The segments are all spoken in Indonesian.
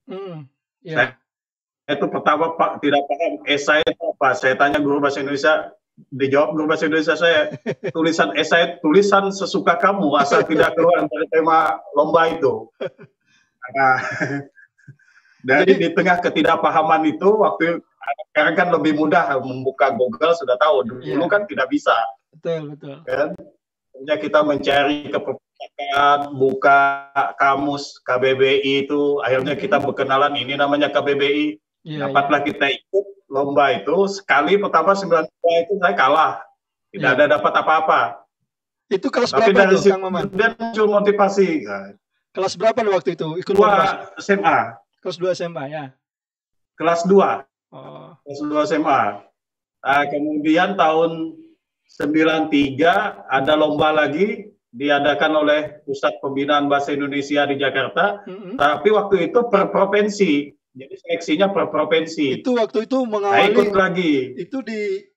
Hmm, Saya ya. itu pertama Pak tidak paham esai itu apa. Saya tanya guru bahasa Indonesia, dijawab guru bahasa Indonesia saya, tulisan esai tulisan sesuka kamu asal tidak keluar dari tema lomba itu. Nah, dari Jadi di tengah ketidakpahaman itu waktu sekarang kan lebih mudah membuka Google sudah tahu. Dulu ya, kan tidak bisa betul betul. kan. Hanya kita mencari ke perpustakaan, buka kamus KBBI itu, akhirnya kita Hmm, berkenalan ini namanya KBBI. ya ya. Dapatlah kita ikut lomba itu, sekali pertama 92 itu saya kalah. Tidak ada Ya. dapat apa-apa. Itu kelas Tapi berapa dari itu, situ Kang Maman? kemudian muncul motivasi. Nah, Kelas berapa waktu itu ikut dua lomba? SMA, Kelas 2 SMA ya. kelas 2, Oh. kelas 2 SMA. Nah, kemudian tahun 93 ada lomba lagi diadakan oleh Pusat Pembinaan Bahasa Indonesia di Jakarta, Mm-mm. tapi waktu itu per provinsi, jadi seleksinya per provinsi. Itu waktu itu Saya ikut mengawali lagi, itu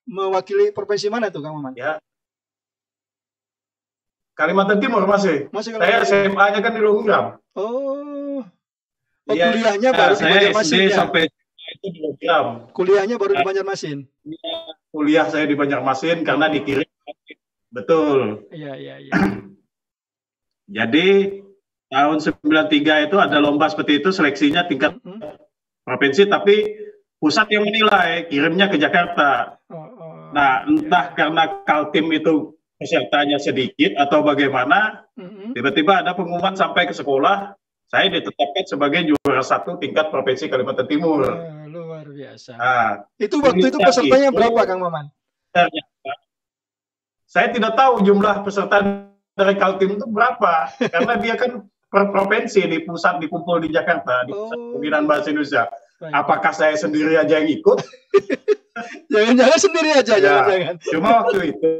mewakili provinsi mana tuh, Kang Maman? ya Kalimantan Timur masih. Masih Saya Kalimantan Timur. SMA-nya kan di Lombok. Oh, oh Iya, kuliahnya baru di saya SD Banjarmasin ya. sampai itu di Lombok. Kuliahnya baru di Banjarmasin. Kuliah saya di Banjarmasin karena dikirim. Betul. Iya, iya, iya. Jadi tahun 93 itu ada lomba seperti itu, seleksinya tingkat Mm-mm. provinsi, tapi pusat yang menilai, kirimnya ke Jakarta. Oh, Nah, entah ya. karena Kaltim itu pesertanya sedikit atau bagaimana, Mm-mm. tiba-tiba ada pengumuman sampai ke sekolah, saya ditetapkan sebagai juara 1 tingkat provinsi Kalimantan Timur. Wah, luar biasa. Nah, Itu waktu itu pesertanya berapa, Kang Maman? Saya tidak tahu jumlah peserta dari Kaltim itu berapa, karena dia kan per provinsi, di pusat dikumpul di Jakarta, di Pusat Pembinaan Bahasa Indonesia. Baik. Apakah saya sendiri aja yang ikut? Jangan-jangan sendiri aja, Ya, jangan-jangan. cuma waktu itu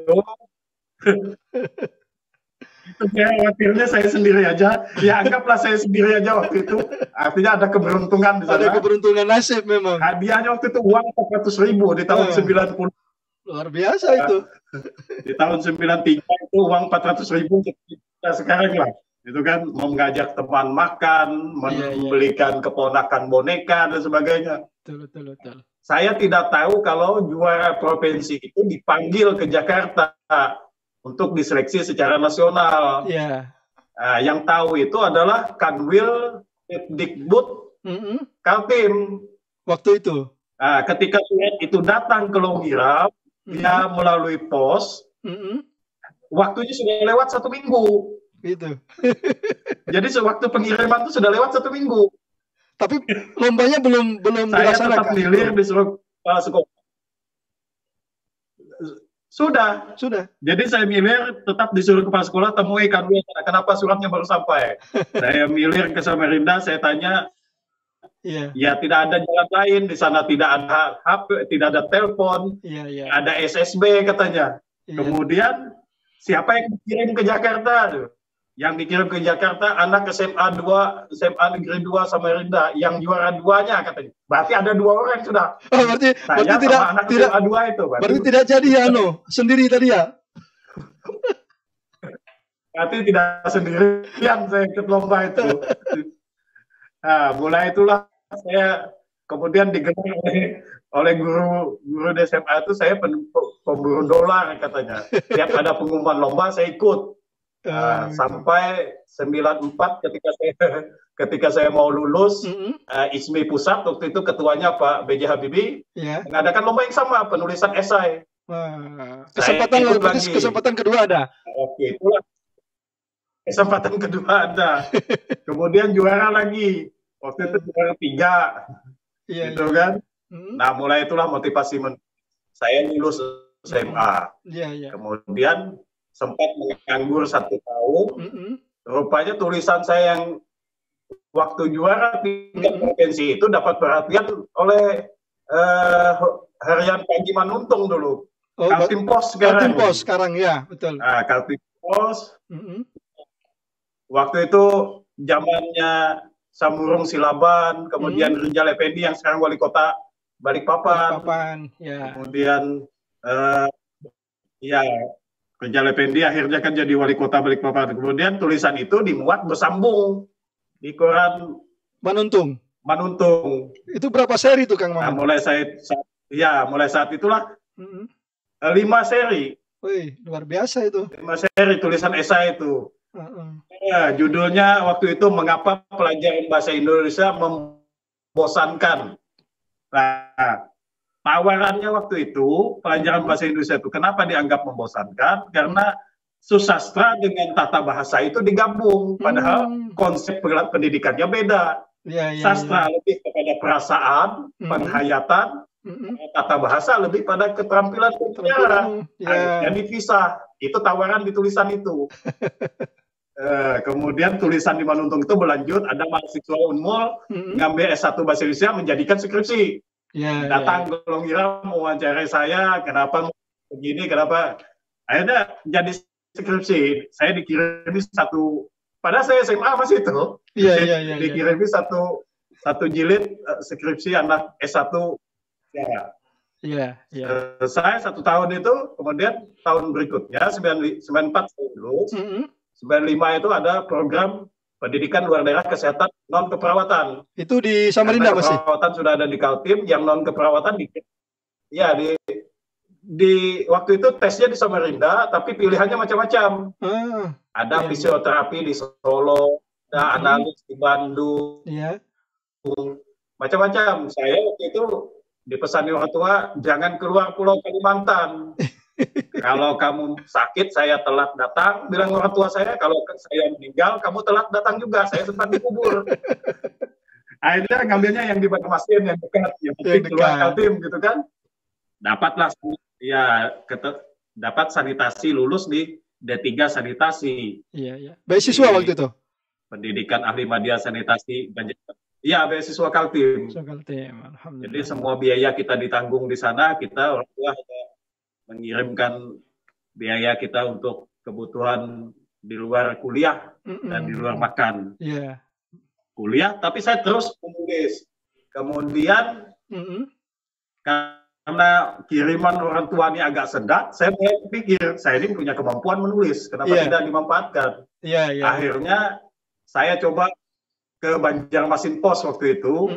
saya khawatirnya saya sendiri aja. Ya anggaplah saya sendiri aja waktu itu. Artinya ada keberuntungan di sana. Ada keberuntungan nasib memang. Hadiahnya waktu itu uang 400.000 di tahun 90. Luar biasa itu. Di tahun 93 itu uang 400.000 kita sekarang lah. Itu kan mengajak teman makan, membelikan keponakan boneka dan sebagainya. Betul, betul. Saya tidak tahu kalau juara provinsi itu dipanggil ke Jakarta untuk diseleksi secara nasional. Iya. Nah, yang tahu itu adalah Kanwil Dikbud Kaltim. Waktu itu. Nah, ketika surat itu datang ke Longiram, dia melalui pos, waktunya sudah lewat 1 minggu. Gitu. Jadi sewaktu pengiriman itu sudah lewat 1 minggu. Tapi lombanya belum dilaksanakan. Saya tetap milir disuruh kepala sekolah. Sudah. Jadi saya milir tetap disuruh kepala sekolah temui Kanwil. Kenapa suratnya baru sampai? Saya milir ke Samarinda, saya tanya. Ya tidak ada jalan lain di sana, tidak ada HP, tidak ada telepon, ada SSB katanya. Kemudian siapa yang dikirim ke Jakarta? Yang dikirim ke Jakarta anak SMA Negeri 2 Samarinda, yang juara 2-nya katanya. Berarti ada 2 orang sudah. Oh, berarti tidak anak SMA 2 itu. Berarti tidak jadi ya, sendiri tadi ya. Berarti tidak sendirian saya ikut lomba itu. Nah, mulai itulah saya kemudian digelar oleh guru di SMA itu, saya pemburu dolar katanya. Tiap ada pengumuman lomba saya ikut. Nah, sampai 94 ketika saya mau lulus, ISMI pusat waktu itu ketuanya Pak B.J. Habibie mengadakan lomba yang sama, penulisan esai. Kesempatan kedua ada. Oke, itulah kesempatan kedua ada. Kemudian juara lagi. Waktu itu juara 3. Gitu kan. Nah, mulai itulah motivasi saya lulus SMA. Kemudian sempat menganggur 1 tahun. Rupanya tulisan saya yang waktu juara tingkat provinsi itu dapat perhatian oleh Harian Pagi Manuntung dulu. Kaltim Pos sekarang. Kaltim Pos sekarang ya, betul. Nah, Kaltim Pos. Waktu itu zamannya Samurung Silaban, kemudian Rijal Effendi yang sekarang wali kota Balikpapan. Kemudian Rijal Effendi akhirnya kan jadi wali kota Balikpapan. Kemudian tulisan itu dimuat bersambung di koran Manuntung. Manuntung. Itu berapa seri tuh Kang Nah, Maman? mulai saat itulah 5 seri. Wih, luar biasa itu. 5 seri tulisan esai itu. Uh-uh. Ya, judulnya waktu itu mengapa pelajaran bahasa Indonesia membosankan. Nah, tawarannya waktu itu pelajaran bahasa Indonesia itu kenapa dianggap membosankan? Karena susastra dengan tata bahasa itu digabung, padahal konsep pendidikannya beda. Sastra lebih kepada perasaan, penghayatan, tata bahasa lebih pada keterampilan berbicara. Harusnya dipisah. Itu tawaran di tulisan itu. Kemudian tulisan di Manuntung itu berlanjut, ada mahasiswa Unmul ngambil S1 bahasa Indonesia menjadikan skripsi. Datang ke Longira mewawancarai saya, kenapa begini, kenapa. Akhirnya jadi skripsi. Saya dikirimi satu, padahal saya SMA masih itu. Dikirimi satu jilid skripsi anak S1. Saya 1 tahun itu, kemudian tahun berikutnya 94 saya lulus. 95 itu ada program pendidikan luar daerah kesehatan non keperawatan. Itu di Samarinda masih. Keperawatan sudah ada di Kaltim, yang non keperawatan di waktu itu tesnya di Samarinda, tapi pilihannya macam-macam. Ada fisioterapi di Solo, ada analis di Bandung, macam-macam. Saya waktu itu dipesani orang tua, jangan keluar Pulau Kalimantan. Kalau kamu sakit, saya telat datang, bilang orang tua saya, kalau saya meninggal, kamu telat datang juga, saya sempat dikubur. Akhirnya ngambilnya yang di Banjarmasin, yang dekat, yang penting keluar Kaltim, gitu kan. Dapatlah, dapat sanitasi, lulus di D3 sanitasi. Beasiswa waktu itu? Pendidikan ahli media sanitasi Banjarmasin. Iya, beasiswa Kaltim. Jadi semua biaya kita ditanggung di sana, kita orang tua mengirimkan biaya kita untuk kebutuhan di luar kuliah dan di luar makan. Kuliah, tapi saya terus menulis. Kemudian karena kiriman orang tua ini agak sedap, saya mulai pikir, saya ini punya kemampuan menulis, kenapa tidak dimanfaatkan? Akhirnya saya coba ke Banjarmasin Pos waktu itu.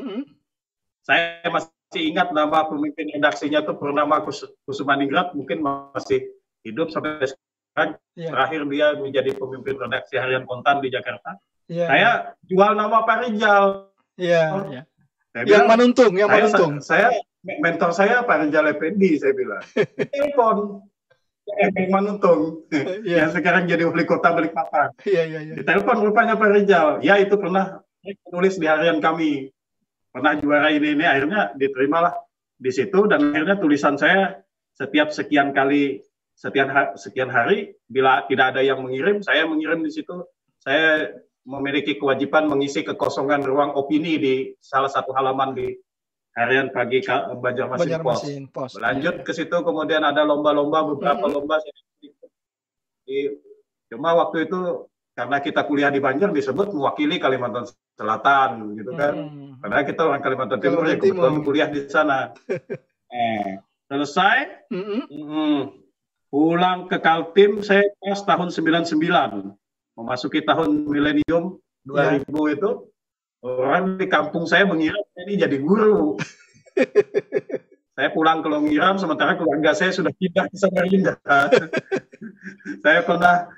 Saya masih ingat nama pemimpin redaksinya itu bernama Kusumaningrat, mungkin masih hidup sampai sekarang. Terakhir dia menjadi pemimpin redaksi Harian Kontan di Jakarta. Saya jual nama Pak Rijal. Yang Manuntung, yang Manuntung. Saya mentor saya Pak Rijal Effendi, saya bilang. Telepon Manuntung, yang sekarang jadi wali kota Balikpapan. Ditelepon rupanya Pak Rijal. Ya, itu pernah menulis di harian kami. Pernah juara ini, akhirnya diterimalah di situ, dan akhirnya tulisan saya setiap sekian hari, bila tidak ada yang mengirim, saya mengirim di situ. Saya memiliki kewajiban mengisi kekosongan ruang opini di salah satu halaman di harian pagi Banjarmasin Pos. Berlanjut ke situ, kemudian ada lomba-lomba, beberapa lomba. Cuma waktu itu karena kita kuliah di Banjar disebut mewakili Kalimantan Selatan, gitu kan. Karena kita orang Kalimantan Timur, ya kebetulan kuliah di sana. Selesai, pulang ke Kaltim, saya pas tahun 99, memasuki tahun milenium 2000 itu, orang di kampung saya mengira ini jadi guru. Saya pulang ke Longiram, sementara keluarga saya sudah pindah ke Samarinda. Saya pernah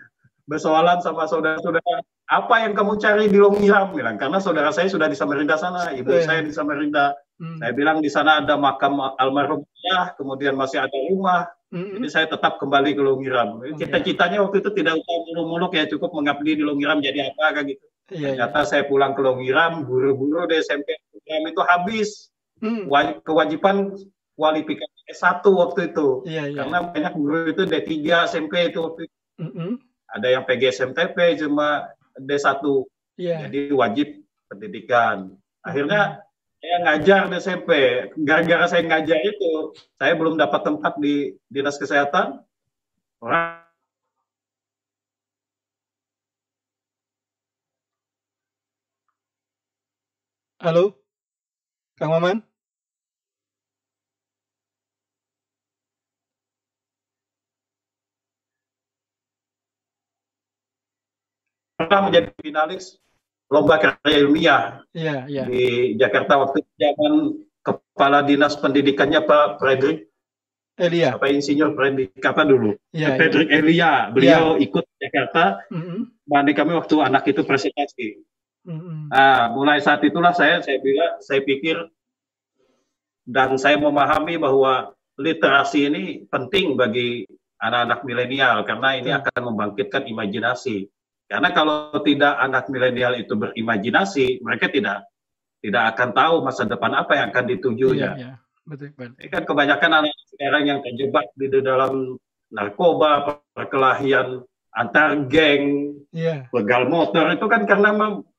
bersoalan sama saudara-saudara, apa yang kamu cari di Longiram? Bilang, karena saudara saya sudah di Samarinda sana, ibu saya di Samarinda. Saya bilang di sana ada makam almarhum ayah, kemudian masih ada rumah. Jadi saya tetap kembali ke Longiram. Cita-citanya waktu itu tidak usah muluk-muluk, ya cukup mengabdi di Longiram jadi apa kayak gitu. Ternyata saya pulang ke Longiram, guru-guru di SMP program itu habis. Kewajiban kualifikasi S1 waktu itu. Karena banyak guru itu D3 SMP itu waktu itu. Ada yang PGSMTP cuma D1. Jadi wajib pendidikan. Akhirnya saya ngajar di SMP. Gara-gara saya ngajar itu, saya belum dapat tempat di Dinas Kesehatan. Halo, Kang Maman? Pernah menjadi finalis lomba karya ilmiah Iya. di Jakarta waktu zaman Kepala Dinas Pendidikannya Pak Frederick Elia. Insinyur Frederick apa dulu? Iya. Frederick Elia. Beliau ikut Jakarta. Mandi kami waktu anak itu presentasi. Nah, mulai saat itulah saya pikir dan saya memahami bahwa literasi ini penting bagi anak-anak milenial karena ini akan membangkitkan imajinasi. Karena kalau tidak anak milenial itu berimajinasi, mereka tidak akan tahu masa depan apa yang akan ditujunya. Iya. Betul. Ini kan kebanyakan anak sekarang yang terjebak di dalam narkoba, perkelahian antar geng, begal motor itu kan karena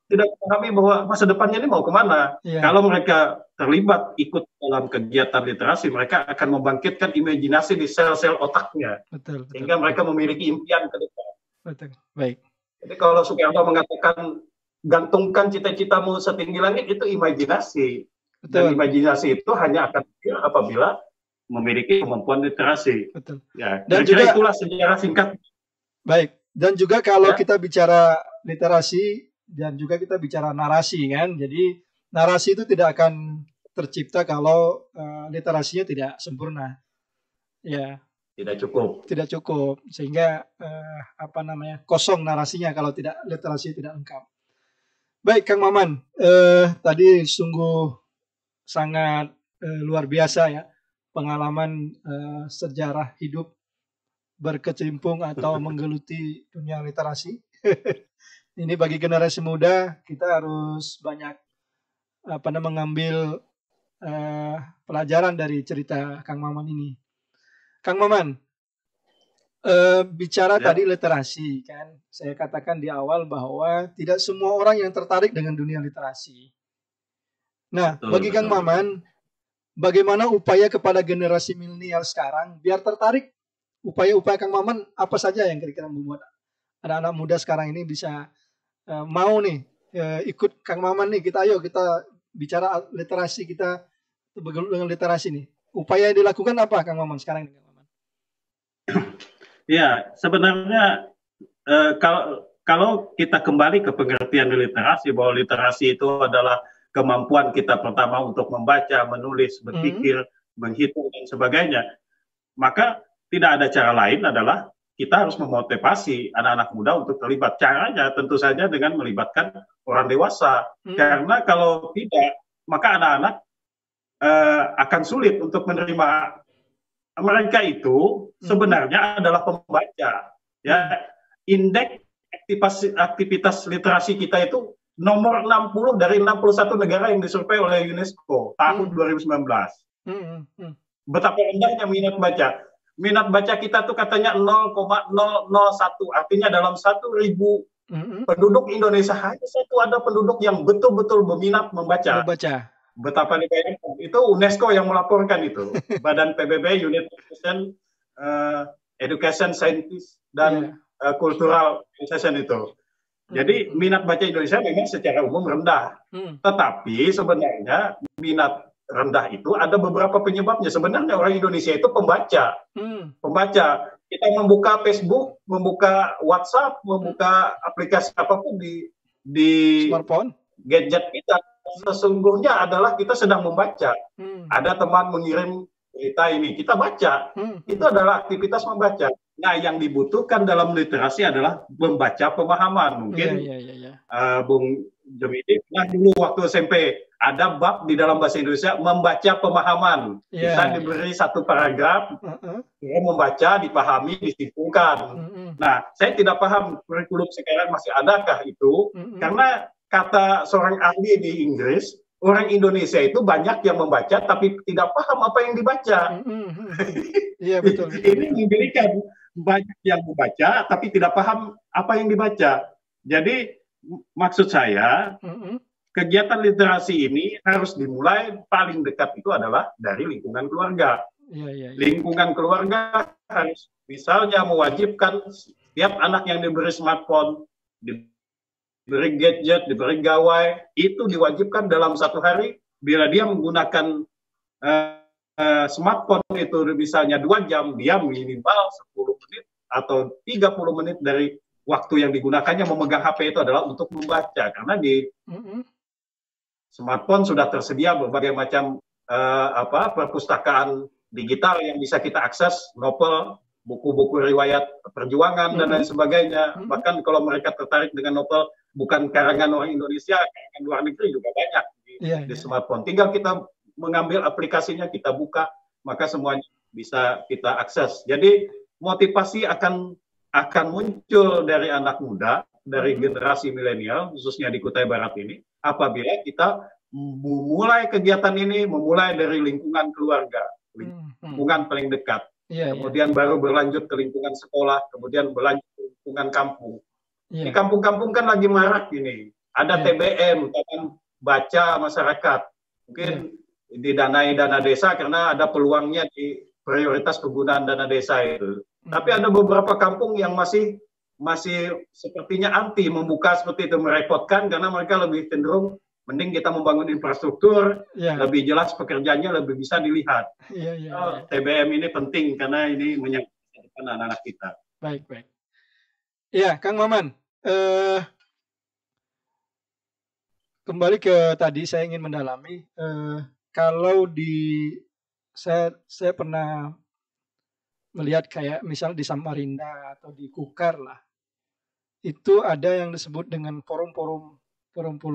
tidak memahami bahwa masa depannya ini mau kemana. Kalau mereka terlibat ikut dalam kegiatan literasi, mereka akan membangkitkan imajinasi di sel-sel otaknya. Betul. Sehingga mereka memiliki impian ke depan. Betul. Baik. Jadi kalau Soekarno mengatakan gantungkan cita-citamu setinggi langit, itu imajinasi. Betul. Dan imajinasi itu hanya akan hadir apabila memiliki kemampuan literasi. Betul. Ya, dan juga itulah sejarah singkat. Baik. Dan juga kalau kita bicara literasi dan juga kita bicara narasi kan. Jadi narasi itu tidak akan tercipta kalau literasinya tidak sempurna. Ya. Tidak cukup sehingga kosong narasinya kalau tidak literasi tidak lengkap. Baik Kang Maman, tadi sungguh sangat luar biasa ya pengalaman sejarah hidup berkecimpung atau menggeluti dunia literasi. Ini bagi generasi muda kita harus banyak mengambil pelajaran dari cerita Kang Maman ini. Kang Maman, bicara tadi literasi kan, saya katakan di awal bahwa tidak semua orang yang tertarik dengan dunia literasi. Nah, bagi Kang Maman, bagaimana upaya kepada generasi milenial sekarang biar tertarik? Upaya-upaya Kang Maman apa saja yang kira-kira membuat anak-anak muda sekarang ini bisa mau nih ikut Kang Maman nih, kita bicara literasi, kita bergelut dengan literasi nih. Upaya yang dilakukan apa Kang Maman sekarang ini? Ya, sebenarnya kalau kita kembali ke pengertian literasi, bahwa literasi itu adalah kemampuan kita pertama untuk membaca, menulis, berpikir, menghitung, dan sebagainya, maka tidak ada cara lain adalah kita harus memotivasi anak-anak muda untuk terlibat. Caranya tentu saja dengan melibatkan orang dewasa. Karena kalau tidak, maka anak-anak akan sulit untuk menerima. Mereka itu sebenarnya adalah pembaca. Ya, indeks aktivitas literasi kita itu nomor 60 dari 61 negara yang disurvei oleh UNESCO tahun 2019. Betapa rendahnya minat baca. Minat baca kita tuh katanya 0,001. Artinya dalam 1.000 penduduk Indonesia hanya ada penduduk yang betul-betul berminat membaca. Betapa dibayangkan. Itu UNESCO yang melaporkan itu. Badan PBB, Unit Education Scientist dan Cultural Organization itu. Jadi minat baca Indonesia memang secara umum rendah. Tetapi sebenarnya minat rendah itu ada beberapa penyebabnya. Sebenarnya orang Indonesia itu pembaca. Pembaca. Kita membuka Facebook, membuka WhatsApp, membuka aplikasi apapun di smartphone, gadget kita. Sesungguhnya adalah kita sedang membaca. Ada teman mengirim berita ini, kita baca. Itu adalah aktivitas membaca. Nah, yang dibutuhkan dalam literasi adalah membaca pemahaman. Mungkin Bung Jemidi pernah dulu waktu SMP ada bab di dalam bahasa Indonesia membaca pemahaman. Kita diberi satu paragraf, kita membaca, dipahami, disimpulkan. Nah, saya tidak paham kurikulum sekarang masih adakah itu, karena kata seorang ahli di Inggris, orang Indonesia itu banyak yang membaca tapi tidak paham apa yang dibaca. Iya, betul. Ini memberikan banyak yang membaca tapi tidak paham apa yang dibaca. Jadi maksud saya, kegiatan literasi ini harus dimulai paling dekat itu adalah dari lingkungan keluarga. Lingkungan keluarga harus misalnya mewajibkan setiap anak yang diberi smartphone, diberi gadget, diberi gawai, itu diwajibkan dalam satu hari bila dia menggunakan smartphone itu misalnya 2 jam, dia minimal 10 menit atau 30 menit dari waktu yang digunakannya memegang HP itu adalah untuk membaca, karena di smartphone sudah tersedia berbagai macam perpustakaan digital yang bisa kita akses, novel, buku-buku riwayat perjuangan dan lain sebagainya. Bahkan kalau mereka tertarik dengan novel bukan karangan orang Indonesia, karangan luar negeri juga banyak di smartphone. Tinggal kita mengambil aplikasinya, kita buka, maka semuanya bisa kita akses. Jadi motivasi akan muncul dari anak muda, dari generasi milenial, khususnya di Kutai Barat ini, apabila kita memulai kegiatan ini, memulai dari lingkungan keluarga, lingkungan paling dekat, kemudian baru berlanjut ke lingkungan sekolah, kemudian berlanjut ke lingkungan kampung. Di kampung-kampung kan lagi marak ini, ada TBM, taman baca masyarakat, mungkin didanai dana desa karena ada peluangnya di prioritas penggunaan dana desa itu. Tapi ada beberapa kampung yang masih sepertinya anti membuka seperti itu, merepotkan karena mereka lebih cenderung mending kita membangun infrastruktur, lebih jelas pekerjaannya, lebih bisa dilihat. TBM ini penting karena ini menyangkut anak-anak kita. Baik. Iya, Kang Maman. Kembali ke tadi, saya ingin mendalami. Kalau saya pernah melihat kayak misal di Samarinda atau di Kukar lah, itu ada yang disebut dengan forum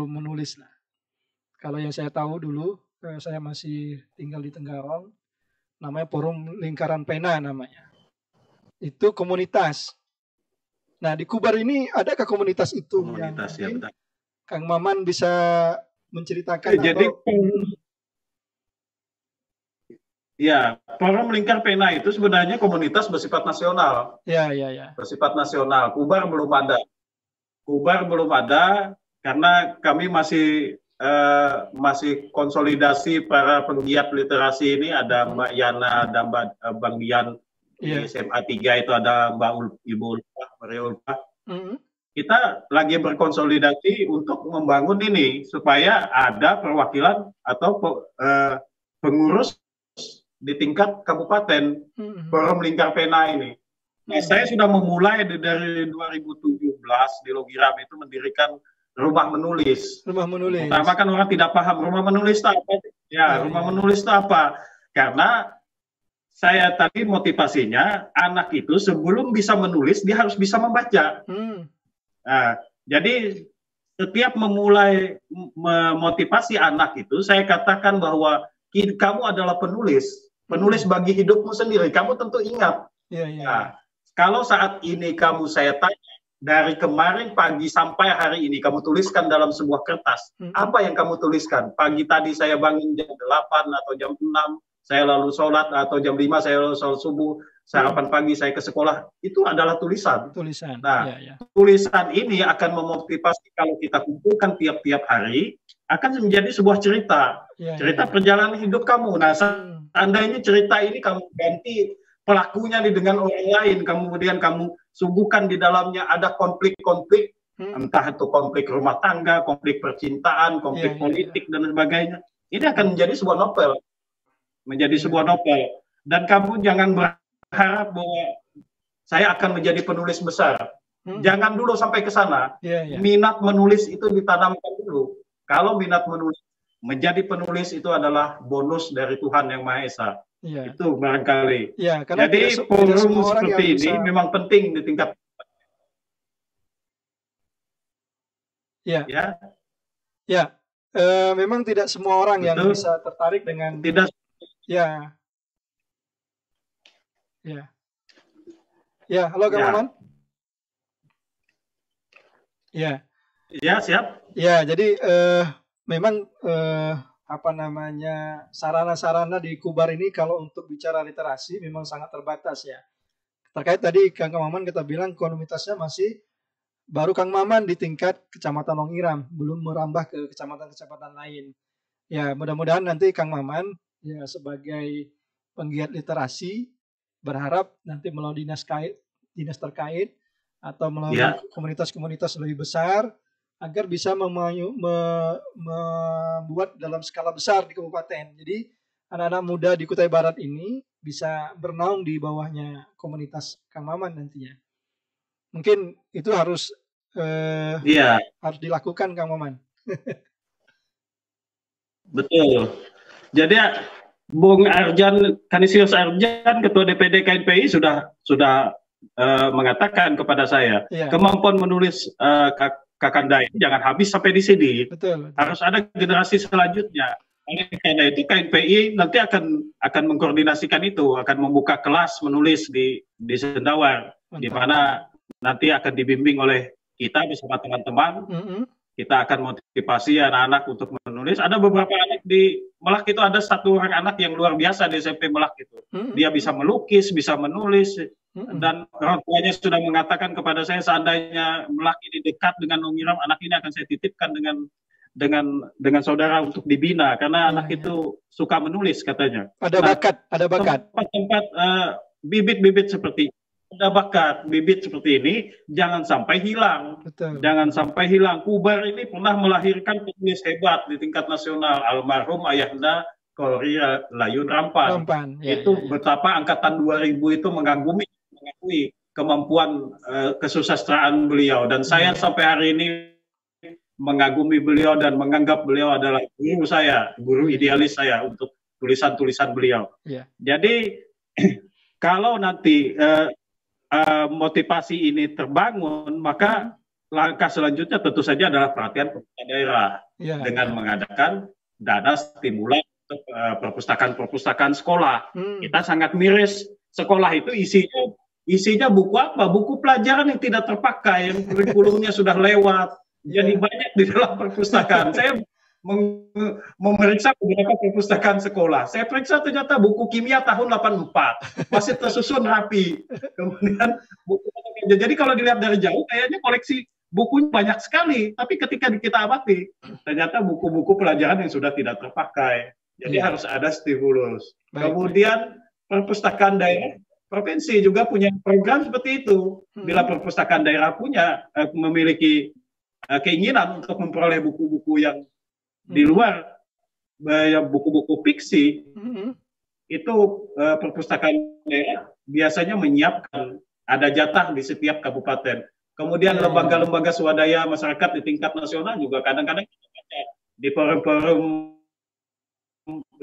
menulis lah. Kalau yang saya tahu dulu, saya masih tinggal di Tenggarong, namanya Forum Lingkaran Pena namanya. Itu komunitas. Nah, di Kubar ini adakah komunitas itu? Komunitas, yang mungkin Kang Maman bisa menceritakan. Jadi ya, Forum Lingkar Pena itu sebenarnya komunitas bersifat nasional. Ya. Bersifat nasional. Kubar belum ada karena kami masih konsolidasi para penggiat literasi ini. Ada Mbak Yana, ada Bang Dian di SMA 3 itu, ada Ibu Ulfah, Maria Ulfah. Kita lagi berkonsolidasi untuk membangun ini supaya ada perwakilan atau pengurus di tingkat kabupaten, Forum Lingkar Pena ini. Nah, saya sudah memulai dari 2017 di Logiram itu mendirikan rumah menulis. Pertama kan orang tidak paham rumah menulis itu apa. Rumah menulis itu apa? Karena saya tadi motivasinya anak itu sebelum bisa menulis dia harus bisa membaca. Nah, jadi setiap memulai memotivasi anak itu, saya katakan bahwa kamu adalah penulis bagi hidupmu sendiri. Kamu tentu ingat. Nah, kalau saat ini saya tanya, dari kemarin pagi sampai hari ini kamu tuliskan dalam sebuah kertas, apa yang kamu tuliskan? Pagi tadi saya bangun jam 8 atau jam 6, saya lalu sholat, atau jam 5 saya lalu sholat subuh, sarapan pagi saya ke sekolah, itu adalah tulisan. Nah, tulisan ini akan memotivasi kalau kita kumpulkan tiap-tiap hari, akan menjadi sebuah cerita perjalanan hidup kamu. Nah, seandainya cerita ini kamu ganti pelakunya dengan orang lain, kemudian kamu suguhkan di dalamnya ada konflik-konflik, entah itu konflik rumah tangga, konflik percintaan, konflik politik dan sebagainya, ini akan menjadi sebuah novel. Dan kamu jangan berharap bahwa saya akan menjadi penulis besar. Jangan dulu sampai ke sana. Minat menulis itu ditanamkan dulu. Kalau minat menulis, menjadi penulis itu adalah bonus dari Tuhan Yang Maha Esa. Itu barangkali. Jadi forum seperti ini memang penting di tingkat. Memang tidak semua orang yang bisa tertarik dengan. Halo Kang Maman. Siap. Jadi memang sarana-sarana di Kubar ini kalau untuk bicara literasi memang sangat terbatas ya. Terkait tadi Kang Maman kita bilang komunitasnya masih baru Kang Maman di tingkat Kecamatan Longiram, belum merambah ke kecamatan-kecamatan lain. Ya, mudah-mudahan nanti Kang Maman ya sebagai penggiat literasi berharap nanti melalui dinas terkait atau melalui komunitas-komunitas lebih besar agar bisa membuat dalam skala besar di kabupaten. Jadi anak-anak muda di Kutai Barat ini bisa bernaung di bawahnya komunitas Kang Maman nantinya. Mungkin itu harus harus dilakukan, Kang Maman. Betul. Jadi Bung Arjan, Kanisius Arjan, Ketua DPD KNPI sudah mengatakan kepada saya, kemampuan menulis Kakanda ini jangan habis sampai di sini. Betul. Harus ada generasi selanjutnya. Karena itu KNPI nanti akan mengkoordinasikan itu, akan membuka kelas menulis di Sendawar, di mana nanti akan dibimbing oleh kita bersama teman-teman. Kita akan motivasi anak-anak untuk menulis. Ada beberapa anak di Melak itu, ada satu orang anak yang luar biasa di SMP Melak itu. Dia bisa melukis, bisa menulis, dan orang tuanya sudah mengatakan kepada saya, seandainya Melak ini dekat dengan Umiram, anak ini akan saya titipkan dengan saudara untuk dibina, karena anak itu suka menulis katanya. Ada bakat. Tempat-tempat bibit-bibit seperti ada bakat, bibit seperti ini jangan sampai hilang. Betul. Jangan sampai hilang. Kubar ini pernah melahirkan penulis hebat di tingkat nasional, almarhum Ayahanda Kolri Layun Rampan. Itu betapa angkatan 2000 itu mengagumi kemampuan kesusastraan beliau, dan saya sampai hari ini mengagumi beliau dan menganggap beliau adalah guru saya, guru idealis saya untuk tulisan-tulisan beliau. Jadi kalau nanti motivasi ini terbangun, maka langkah selanjutnya tentu saja adalah perhatian pemerintah daerah dengan mengadakan dana stimulan untuk perpustakaan sekolah. Kita sangat miris, sekolah itu isinya buku apa? Buku pelajaran yang tidak terpakai, yang kurikulumnya sudah lewat. Jadi banyak di dalam perpustakaan. Saya memeriksa beberapa perpustakaan sekolah. Saya periksa ternyata buku kimia tahun 84 masih tersusun rapi. Kemudian buku, jadi kalau dilihat dari jauh kayaknya koleksi bukunya banyak sekali, tapi ketika kita amati ternyata buku-buku pelajaran yang sudah tidak terpakai. Jadi harus ada stimulus. Kemudian perpustakaan daerah provinsi juga punya program seperti itu. Bila perpustakaan daerah memiliki keinginan untuk memperoleh buku-buku yang di luar buku-buku fiksi, itu perpustakaan daerah biasanya menyiapkan, ada jatah di setiap kabupaten. Kemudian lembaga-lembaga swadaya masyarakat di tingkat nasional juga kadang-kadang di forum-forum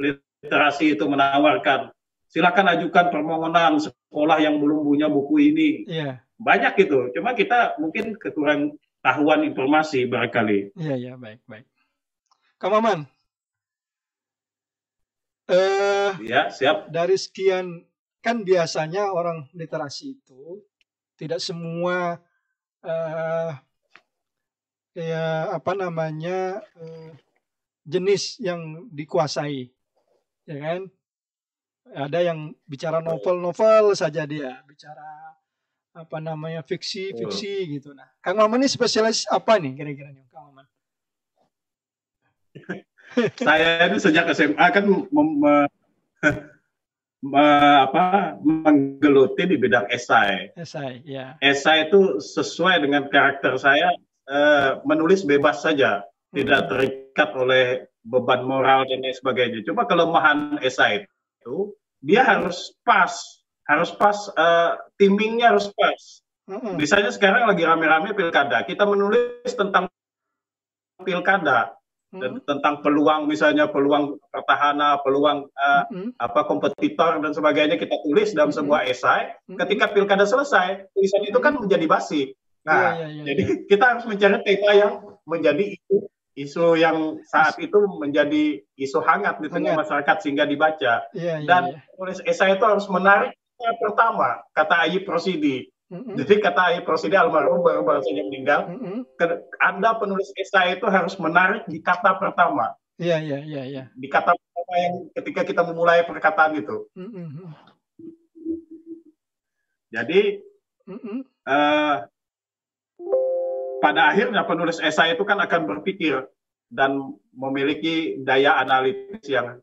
literasi itu menawarkan, silakan ajukan permohonan sekolah yang belum punya buku ini. Banyak itu, cuma kita mungkin kekurang tahuan informasi barangkali. Iya, baik. Kang Maman, siap. Dari sekian, kan biasanya orang literasi itu tidak semua jenis yang dikuasai, ya kan? Ada yang bicara novel saja, dia bicara fiksi gitu. Nah, Kang Maman ini spesialis apa nih kira-kira nih, Kang Maman? Saya ini sejak SMA kan menggeluti di bidang esai. Esai itu sesuai dengan karakter saya, menulis bebas saja, tidak terikat oleh beban moral dan lain sebagainya. Cuma kelemahan esai itu dia harus pas, timingnya harus pas. Misalnya sekarang lagi rame-rame pilkada, kita menulis tentang pilkada, dan tentang peluang, misalnya peluang petahana, peluang kompetitor dan sebagainya, kita tulis dalam sebuah esai. Ketika pilkada selesai, tulisan itu kan menjadi basi. Nah, jadi kita harus mencari tema yang menjadi isu yang saat itu menjadi isu hangat di tengah masyarakat sehingga dibaca. Dan tulis esai itu harus menarik. Pertama, kata Ayib Rosidi. Jadi kata Ayib Rosidi, almarhum baru saja meninggal, Anda penulis esai itu harus menarik di kata pertama. Di kata pertama yang ketika kita memulai perkataan itu. Jadi pada akhirnya penulis esai itu kan akan berpikir dan memiliki daya analitis yang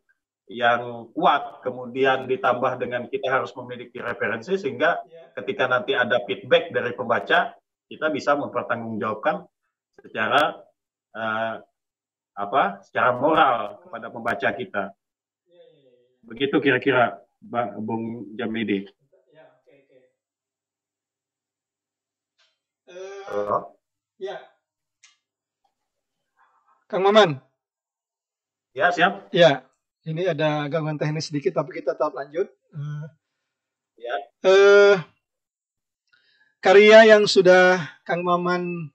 kuat, kemudian ditambah dengan kita harus memiliki referensi, sehingga ketika nanti ada feedback dari pembaca, kita bisa mempertanggungjawabkan secara moral kepada pembaca kita. Begitu kira-kira, Bung Jamidi. Ya, Kang Maman. Ya, siap. Ya, ini ada gangguan teknis sedikit, tapi kita tetap lanjut. Ya. Karya yang sudah Kang Maman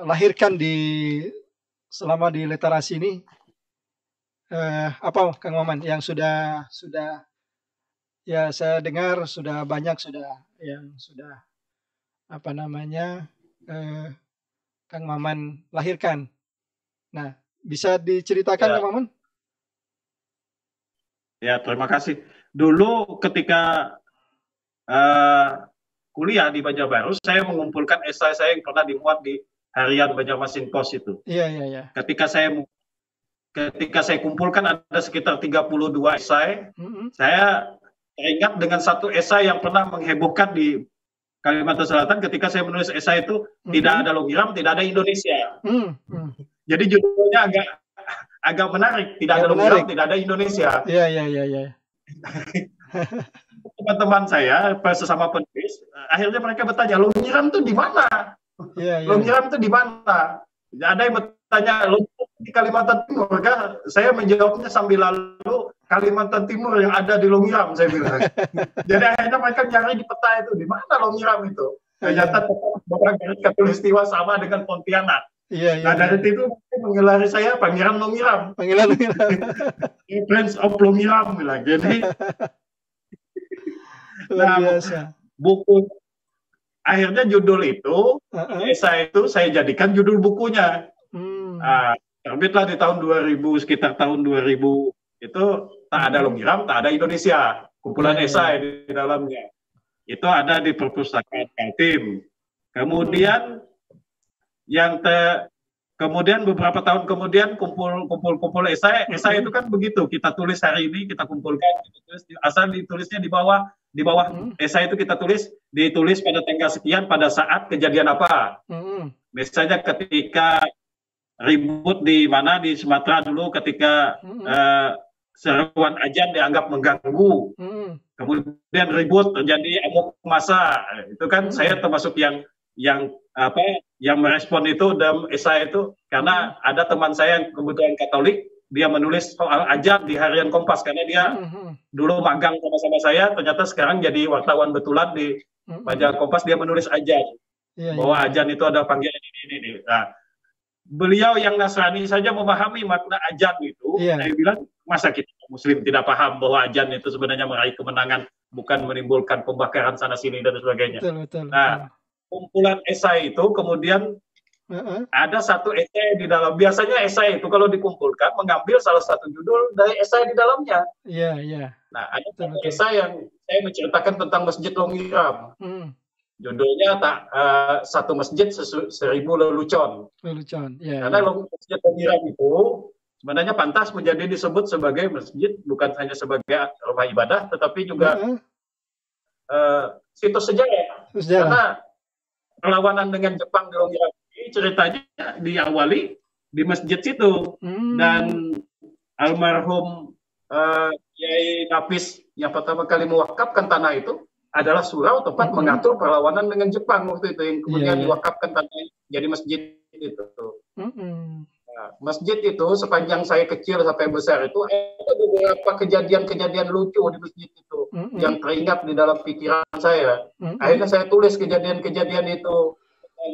lahirkan selama di literasi ini, apa Kang Maman yang sudah ya saya dengar sudah banyak yang sudah apa namanya Kang Maman lahirkan. Nah, bisa diceritakan Kang Maman? Ya, terima kasih. Dulu ketika kuliah di Banjarbaru, saya mengumpulkan esai saya yang pernah dimuat di harian Banjarmasin Post itu. Iya. Ketika saya kumpulkan ada sekitar 32 esai, saya teringat dengan satu esai yang pernah menghebohkan di Kalimantan Selatan ketika saya menulis esai itu, tidak ada Longiram, tidak ada Indonesia. Jadi judulnya agak menarik, tidak ada Longiram, tidak ada Indonesia. Iya. Teman-teman saya, sesama penulis, akhirnya mereka bertanya, Longiram itu di mana? Longiram itu di mana? Ada yang bertanya, di Kalimantan Timur, kan? Saya menjawabnya sambil lalu Kalimantan Timur yang ada di Longiram, saya bilang. Jadi akhirnya mereka nyari di peta itu, di mana Longiram itu? Ternyata beberapa garis khatulistiwa sama dengan Pontianak. Nah dari itu menggelari saya Pangeran Longiram. Prince of Longiram bilang. Jadi buku akhirnya judul itu esai itu saya jadikan judul bukunya. Terbitlah di tahun 2000, sekitar tahun 2000 itu tak ada Longiram, tak ada Indonesia. Kumpulan esai di dalamnya. Itu ada di perpustakaan Kaltim. Kemudian kemudian beberapa tahun kemudian kumpul esai itu kan begitu, kita tulis hari ini, kita kumpulkan, kita tulis, asal ditulisnya di bawah esai itu kita ditulis pada tanggal sekian pada saat kejadian apa. Misalnya ketika ribut di Sumatera dulu ketika seruan ajan dianggap mengganggu, kemudian ribut terjadi amok massa, itu kan saya termasuk yang merespon itu dalam esai itu karena ada teman saya yang kebetulan Katolik, dia menulis soal ajan di harian Kompas karena dia dulu magang sama-sama saya, ternyata sekarang jadi wartawan betulan di majalah Kompas, dia menulis ajan bahwa ajan itu ada panggilan ini. Nah, beliau yang Nasrani saja memahami makna ajan itu. Saya bilang, masa kita Muslim tidak paham bahwa ajan itu sebenarnya meraih kemenangan, bukan menimbulkan pembakaran sana sini dan sebagainya. Betul. Nah, kumpulan esai itu kemudian ada satu esai di dalam. Biasanya esai itu kalau dikumpulkan mengambil salah satu judul dari esai di dalamnya. Iya. Nah, ada satu esai yang saya menceritakan tentang Masjid Longiram. Judulnya satu masjid 1000 lelucon. Karena Masjid Longiram itu sebenarnya pantas menjadi disebut sebagai masjid, bukan hanya sebagai rumah ibadah, tetapi juga situs sejarah. Karena perlawanan dengan Jepang di Longiram ini ceritanya diawali di masjid situ. Dan almarhum Kiai Nafis yang pertama kali mewakafkan tanah itu adalah surau tempat mengatur perlawanan dengan Jepang waktu itu, yang kemudian diwakafkan tanah jadi masjid itu. Nah, masjid itu sepanjang saya kecil sampai besar itu ada beberapa kejadian-kejadian lucu di masjid itu yang teringat di dalam pikiran saya. Akhirnya saya tulis kejadian-kejadian itu.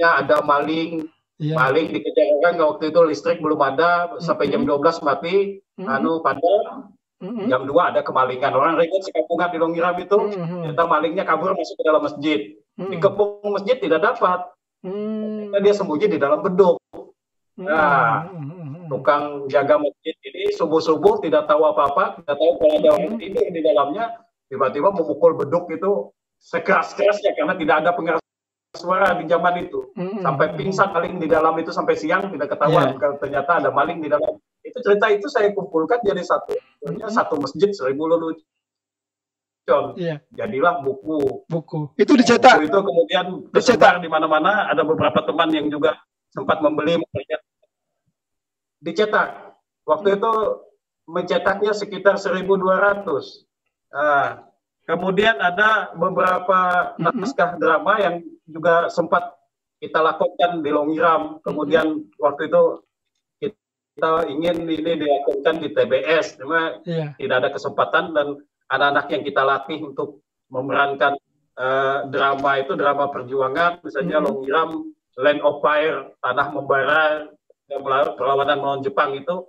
Ada maling dikejar orang, waktu itu listrik belum ada, sampai jam 12 mati, padam. Jam 2 ada kemalingan, orang ribut sekampungan di Longiram itu, ternyata malingnya kabur masuk ke dalam masjid. Dikepung masjid tidak dapat, dia sembunyi di dalam beduk. Nah, tukang jaga masjid ini subuh-subuh tidak tahu apa-apa, tidak tahu kalau ada orang tidur di dalamnya, tiba-tiba memukul beduk itu sekeras-kerasnya karena tidak ada pengeras suara di zaman itu. Sampai pingsan maling di dalam itu sampai siang tidak ketahuan, ternyata ada maling di dalam. Itu cerita itu saya kumpulkan jadi satu masjid 1000 lelucon. Jadilah buku. Itu dicetak. Buku itu kemudian tersebar di mana-mana. Ada beberapa teman yang juga sempat membeli. Dicetak. Waktu itu mencetaknya sekitar 1200. Kemudian ada beberapa naskah drama yang juga sempat kita lakukan di Longiram. Kemudian waktu itu kita ingin ini dilakukan di TBS, cuma tidak ada kesempatan, dan anak-anak yang kita latih untuk memerankan drama itu, drama perjuangan, misalnya Longiram, Land of Fire, Tanah Membara, perlawanan melawan Jepang itu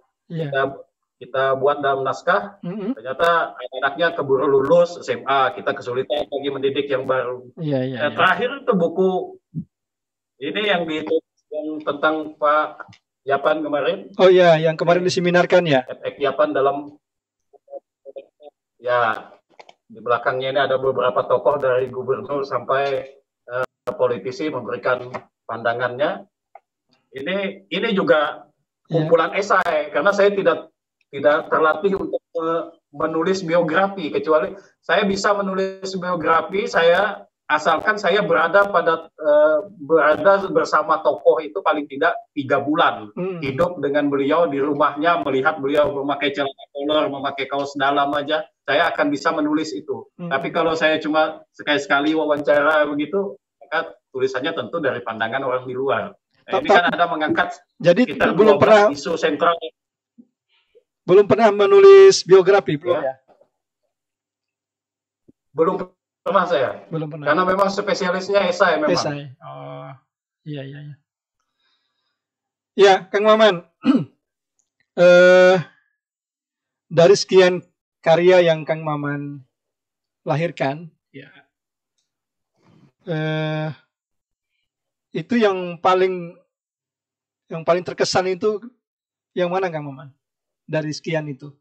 kita buat dalam naskah. Ternyata anak-anaknya keburu lulus SMA, kita kesulitan lagi mendidik yang baru. Terakhir itu buku ini yang tentang Pak Yapan kemarin. Oh iya, yang kemarin diseminarkan ya. Yapan dalam, ya, di belakangnya ini ada beberapa tokoh dari gubernur sampai politisi memberikan pandangannya. Ini juga kumpulan esai, karena saya tidak terlatih untuk menulis biografi, kecuali saya bisa menulis biografi asalkan saya berada bersama tokoh itu paling tidak 3 bulan, hidup dengan beliau di rumahnya, melihat beliau memakai celana kolor, memakai kaos dalam aja, saya akan bisa menulis itu. Tapi kalau saya cuma sekali-sekali wawancara begitu, maka tulisannya tentu dari pandangan orang di luar. Nah, ini kan ada mengangkat, jadi belum pernah isu sentral. Belum pernah menulis biografi, belum ya? Belum pernah saya. Belum pernah. Karena memang spesialisnya esai memang. Esai. Oh, iya. Ya, Kang Maman. Dari sekian karya yang Kang Maman lahirkan, ya. Itu yang paling terkesan itu yang mana, Kang Maman? Dari sekian itu.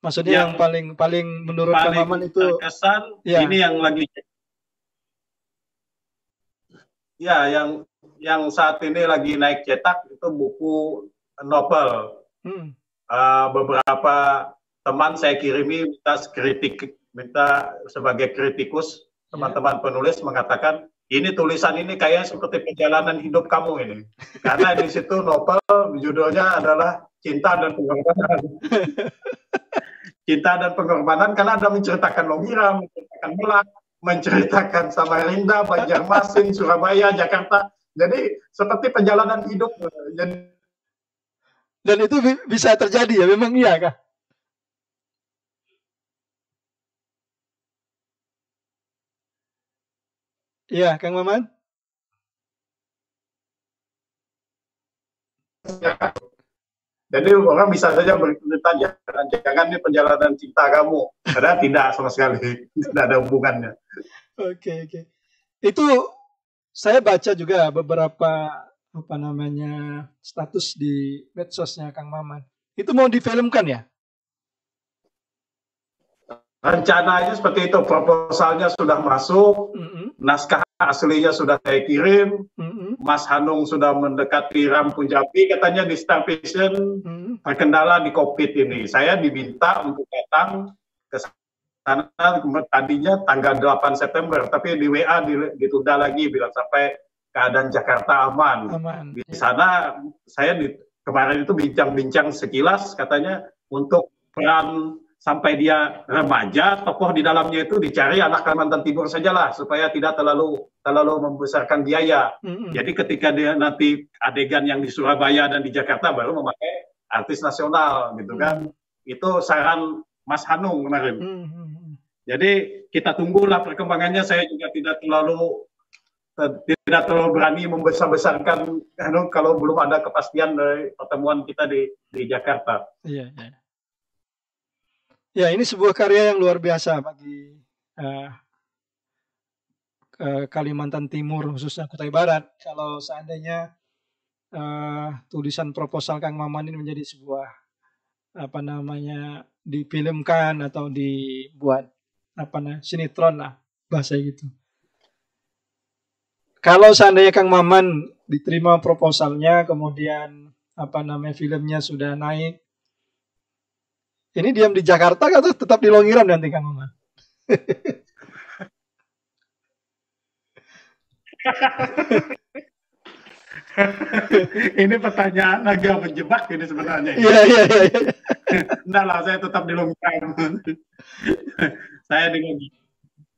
Maksudnya yang paling menurut Kang Maman itu terkesan, ya. Ini yang lagi, ya, yang saat ini lagi naik cetak itu buku novel. Beberapa teman saya kirimi minta sebagai kritikus, teman-teman penulis mengatakan, ini tulisan ini kayak seperti perjalanan hidup kamu ini. Karena di situ novel judulnya adalah Cinta dan Pengorbanan. Cinta dan Pengorbanan, karena ada menceritakan Longiram, menceritakan Merak, menceritakan Samarinda, Banjarmasin, Surabaya, Jakarta. Jadi seperti perjalanan hidup. Dan itu bisa terjadi ya, memang iya kah? Iya, Kang Maman? Jadi orang bisa saja bertanya, jangan ini perjalanan cinta kamu. Karena tidak sama sekali, tidak ada hubungannya. Oke. Itu saya baca juga beberapa status di medsosnya Kang Maman. Itu mau difilmkan ya? Rencananya seperti itu, proposalnya sudah masuk, naskah aslinya sudah saya kirim, Mas Hanung sudah mendekati Ram Punjabi, katanya di Star Vision terkendala di COVID ini. Saya diminta untuk datang ke sana tadinya tanggal 8 September, tapi di WA ditunda lagi, bilang sampai keadaan Jakarta aman. Di sana saya kemarin itu bincang-bincang sekilas, katanya untuk peran sampai dia remaja, tokoh di dalamnya itu dicari anak Kalimantan Timur sajalah, supaya tidak terlalu membesarkan biaya. Jadi ketika dia nanti adegan yang di Surabaya dan di Jakarta baru memakai artis nasional, gitu kan. Itu saran Mas Hanung kemarin. Jadi kita tunggulah perkembangannya. Saya juga tidak terlalu berani membesar-besarkan kalau belum ada kepastian dari pertemuan kita di Jakarta. Iya. Ya, ini sebuah karya yang luar biasa bagi Kalimantan Timur, khususnya Kutai Barat. Kalau seandainya tulisan proposal Kang Maman ini menjadi sebuah difilmkan atau dibuat sinetron lah bahasa gitu. Kalau seandainya Kang Maman diterima proposalnya, kemudian filmnya sudah naik, ini diam di Jakarta atau tetap di Longiram nanti Kang Maman? Ini pertanyaan agak menjebak ini sebenarnya. Iya. Enggak lah, saya tetap di Lombok. Saya di Lombok.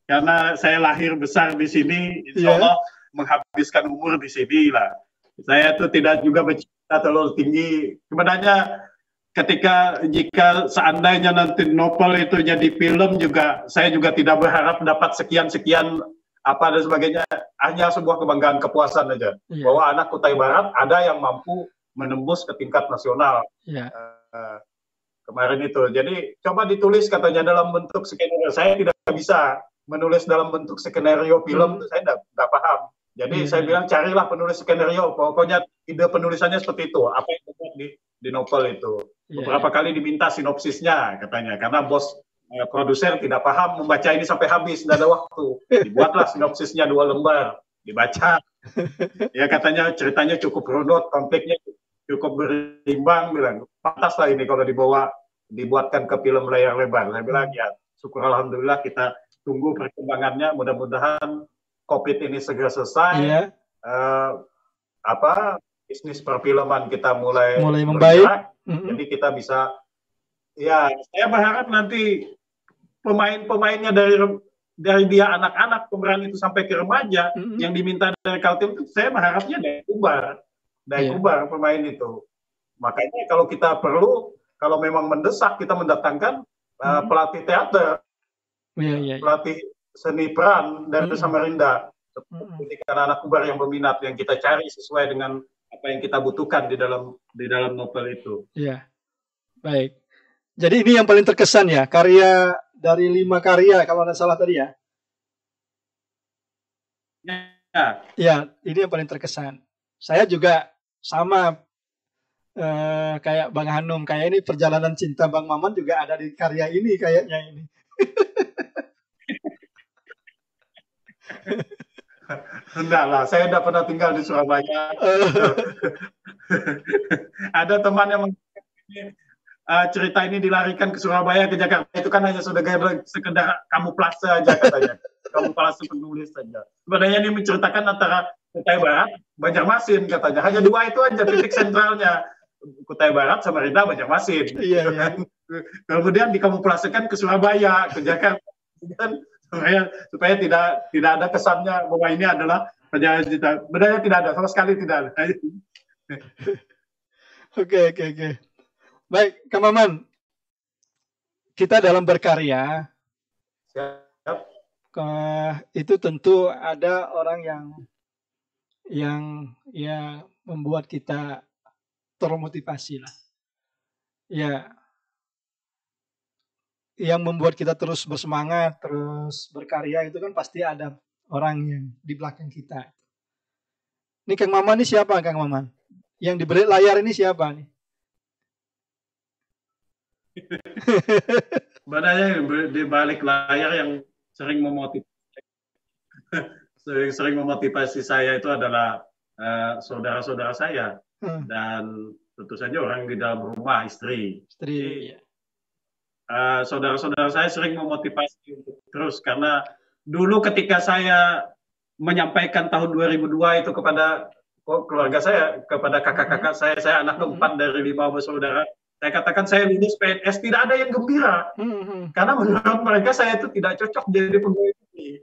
Karena saya lahir besar di sini, insya Allah menghabiskan umur di sini lah. Saya tuh tidak juga bercita terlalu tinggi. Sebenarnya jika seandainya nanti novel itu jadi film juga, saya juga tidak berharap dapat sekian-sekian apa dan sebagainya. Hanya sebuah kebanggaan, kepuasan aja. Bahwa anak Kutai Barat ada yang mampu menembus ke tingkat nasional. Kemarin itu. Jadi coba ditulis katanya dalam bentuk skenario. Saya tidak bisa menulis dalam bentuk skenario film, itu saya tidak paham. Jadi saya bilang carilah penulis skenario. Pokoknya ide penulisannya seperti itu. Apa yang dibuat di novel itu. Beberapa kali diminta sinopsisnya katanya. Karena bos produser tidak paham membaca ini sampai habis, tidak ada waktu. Dibuatlah sinopsisnya 2 lembar, dibaca. Ya katanya ceritanya cukup runut, konfliknya cukup berimbang, bilang pantas lah ini kalau dibuatkan ke film layar lebar. Saya bilang ya syukur alhamdulillah, kita tunggu perkembangannya, mudah-mudahan COVID ini segera selesai. Bisnis perfilman kita mulai membaik. Jadi kita bisa, ya saya berharap nanti pemain-pemainnya dari dia anak-anak pemeran itu sampai ke remaja yang diminta dari Kaltim itu, saya berharapnya dari Kubar pemain itu. Makanya kalau kita perlu, kalau memang mendesak, kita mendatangkan pelatih teater, pelatih seni peran dari Samarinda, karena anak Kubar yang berminat, yang kita cari sesuai dengan apa yang kita butuhkan di dalam novel itu. Iya, baik. Jadi ini yang paling terkesan ya, karya dari 5 karya kalau tidak salah tadi ya. Ya, ini yang paling terkesan. Saya juga sama kayak Bang Hanum, kayak ini perjalanan cinta Bang Maman juga ada di karya ini kayaknya ini. Enggak lah, saya tidak pernah tinggal di Surabaya. Ada teman yang cerita ini dilarikan ke Surabaya, ke Jakarta, itu kan hanya sekedar kamuflase aja katanya. Kamuflase penulis saja. Sebenarnya ini menceritakan antara Kutai Barat, Banjarmasin katanya. Hanya 2 itu aja titik sentralnya. Kutai Barat, Samarinda, Banjarmasin. Kemudian dikamuflasekan ke Surabaya, ke Jakarta. Supaya tidak ada kesannya bahwa ini adalah perjalanan cerita. Sebenarnya tidak ada, sama sekali tidak ada. Oke. Baik, Kang Maman. Kita dalam berkarya, itu tentu ada orang yang ya membuat kita termotivasi lah. Ya, yang membuat kita terus bersemangat, terus berkarya itu kan pasti ada orang yang di belakang kita. Ini Kang Maman ini siapa, Kang Maman? Yang di balik layar ini siapa nih? Sebenarnya di balik layar yang sering memotivasi saya itu adalah saudara-saudara saya dan tentu saja orang di dalam rumah, istri. Saudara-saudara saya sering memotivasi untuk terus, karena dulu ketika saya menyampaikan tahun 2002 itu kepada keluarga saya, kepada kakak-kakak saya anak keempat dari 5 bersaudara, saya katakan saya lulus PNS, tidak ada yang gembira, karena menurut mereka saya itu tidak cocok jadi pegawai negeri,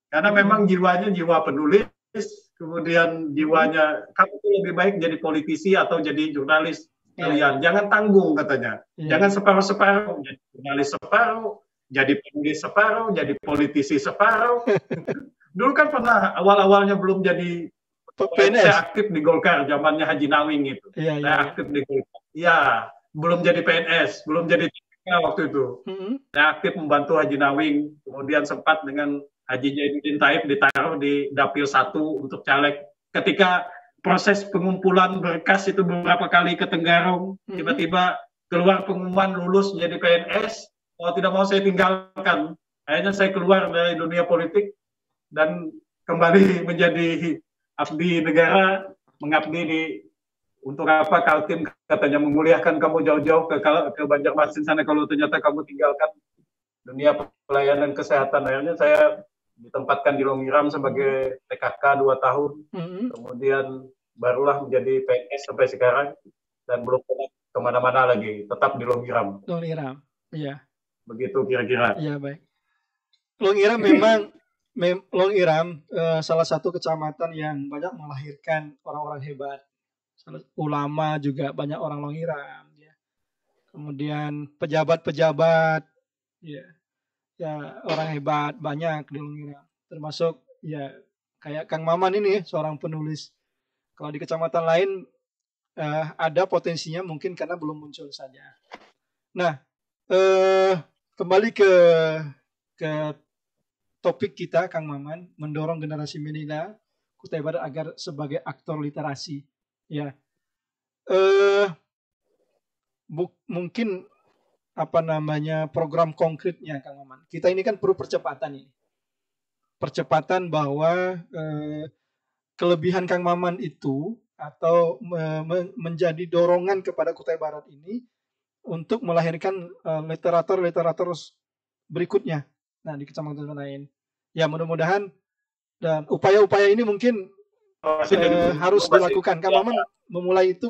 karena memang jiwanya jiwa penulis, kemudian jiwanya kamu lebih baik jadi politisi atau jadi jurnalis. Kalian jangan tanggung katanya, jangan separuh-separuh, jadi jurnalis separuh, jadi penulis separuh, jadi politisi separuh. Dulu kan pernah awal-awalnya belum jadi PNS, saya aktif di Golkar zamannya Haji Nawing itu. Saya aktif di Golkar. Ya, belum jadi PNS, belum jadi TK waktu itu. Saya aktif membantu Haji Nawing, kemudian sempat dengan Haji Jainuddin Taib ditaruh di Dapil 1 untuk caleg. Ketika proses pengumpulan berkas itu beberapa kali ke Tenggarong, tiba-tiba keluar pengumuman lulus menjadi PNS, mau tidak mau saya tinggalkan. Akhirnya saya keluar dari dunia politik dan kembali menjadi abdi negara, mengabdi untuk apa Kaltim katanya menguliahkan kamu jauh-jauh ke Banjarmasin sana, kalau ternyata kamu tinggalkan dunia pelayanan kesehatan. Akhirnya saya ditempatkan di Longiram sebagai TKK 2 tahun, kemudian barulah menjadi PNS sampai sekarang dan belum pernah kemana-mana lagi, tetap di Longiram. Longiram, iya. Begitu kira-kira. Iya, baik. Longiram memang Longiram salah satu kecamatan yang banyak melahirkan orang-orang hebat. Ulama juga banyak orang Longiram, ya. Kemudian pejabat-pejabat, ya, orang hebat banyak di Longiram. Termasuk ya kayak Kang Maman ini, seorang penulis. Kalau di kecamatan lain ada potensinya mungkin karena belum muncul saja. Nah, kembali ke topik kita, Kang Maman, mendorong generasi milenial Kutai Barat agar sebagai aktor literasi. Ya, mungkin program konkretnya, Kang Maman. Kita ini kan perlu percepatan ini. Percepatan bahwa kelebihan Kang Maman itu atau menjadi dorongan kepada Kutai Barat ini untuk melahirkan literatur berikutnya. Nah, di kecamatan lain. Ya, mudah-mudahan dan upaya-upaya ini mungkin harus dilakukan. Kang Maman memulai itu,